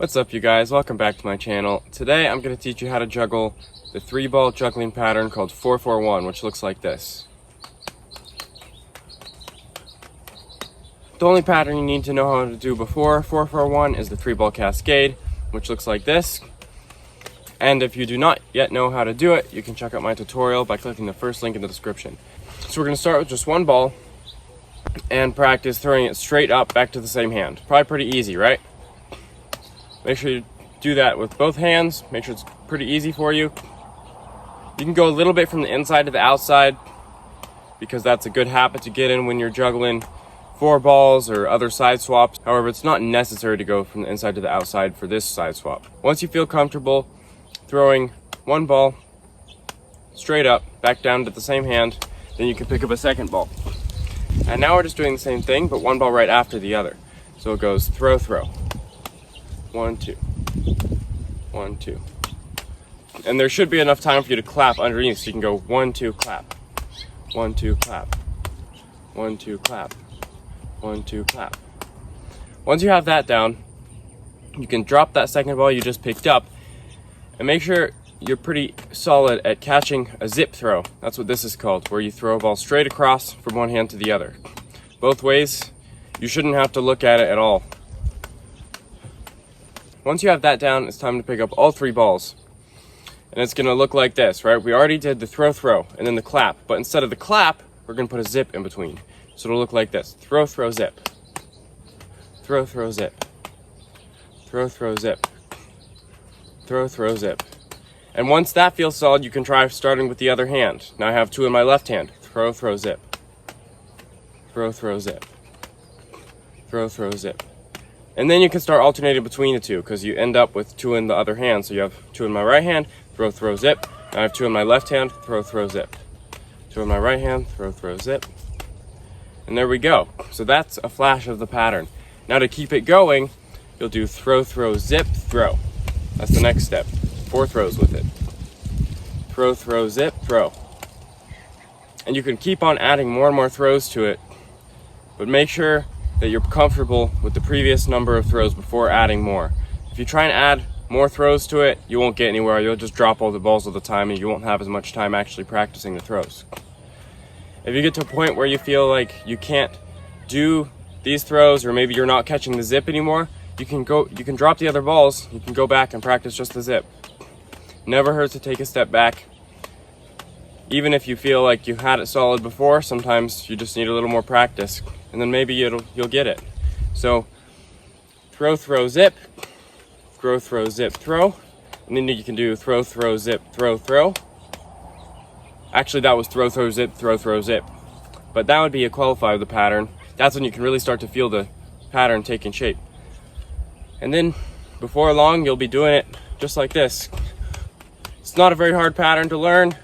What's up, you guys? Welcome back to my channel. Today I'm going to teach you how to juggle the 3-ball juggling pattern called 4-4-1, which looks like this. The only pattern you need to know how to do before 4-4-1 is the 3-ball cascade, which looks like this. And if you do not yet know how to do it, you can check out my tutorial by clicking the first link in the description. So we're going to start with just one ball and practice throwing it straight up back to the same hand. Probably pretty easy, right? Make sure you do that with both hands. Make sure it's pretty easy for you. You can go a little bit from the inside to the outside because that's a good habit to get in when you're juggling 4 balls or other side swaps. However, it's not necessary to go from the inside to the outside for this side swap. Once you feel comfortable throwing one ball straight up, back down to the same hand, then you can pick up a second ball. And now we're just doing the same thing, but one ball right after the other. So it goes throw, throw. 1, 2, 1, 2. And there should be enough time for you to clap underneath, so you can go 1, 2, clap. 1, 2, clap. 1, 2, clap. 1, 2, clap. Once you have that down, you can drop that second ball you just picked up and make sure you're pretty solid at catching a zip throw. That's what this is called, where you throw a ball straight across from one hand to the other. Both ways, you shouldn't have to look at it at all. Once you have that down, it's time to pick up all 3 balls. And it's gonna look like this, right? We already did the throw, throw, and then the clap. But instead of the clap, we're gonna put a zip in between. So it'll look like this. Throw, throw, zip. Throw, throw, zip. Throw, throw, zip. Throw, throw, zip. And once that feels solid, you can try starting with the other hand. Now I have 2 in my left hand. Throw, throw, zip. Throw, throw, zip. Throw, throw, zip. And then you can start alternating between the 2 because you end up with 2 in the other hand. So you have 2 in my right hand, throw, throw, zip. Now I have 2 in my left hand, throw, throw, zip. 2 in my right hand, throw, throw, zip. And there we go. So that's a flash of the pattern. Now to keep it going, you'll do throw, throw, zip, throw. That's the next step. 4 throws with it. Throw, throw, zip, throw. And you can keep on adding more and more throws to it, but make sure that you're comfortable with the previous number of throws before adding more. If you try and add more throws to it, you won't get anywhere. You'll just drop all the balls all the time and you won't have as much time actually practicing the throws. If you get to a point where you feel like you can't do these throws, or maybe you're not catching the zip anymore, you can drop the other balls, you can go back and practice just the zip. Never hurts to take a step back. Even if you feel like you had it solid before, sometimes you just need a little more practice, and then maybe you'll get it. So throw, throw, zip, throw, throw, zip, throw, and then you can do throw, throw, zip, throw, throw. Actually, that was throw, throw, zip, throw, throw, zip. But that would be a qualifier of the pattern. That's when you can really start to feel the pattern taking shape. And then before long, you'll be doing it just like this. It's not a very hard pattern to learn.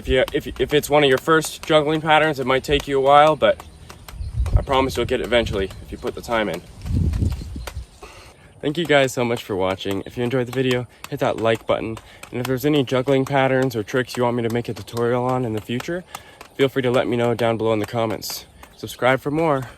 If it's one of your first juggling patterns, it might take you a while, but I promise you'll get it eventually if you put the time in. Thank you guys so much for watching. If you enjoyed the video, hit that like button. And if there's any juggling patterns or tricks you want me to make a tutorial on in the future, feel free to let me know down below in the comments. Subscribe for more.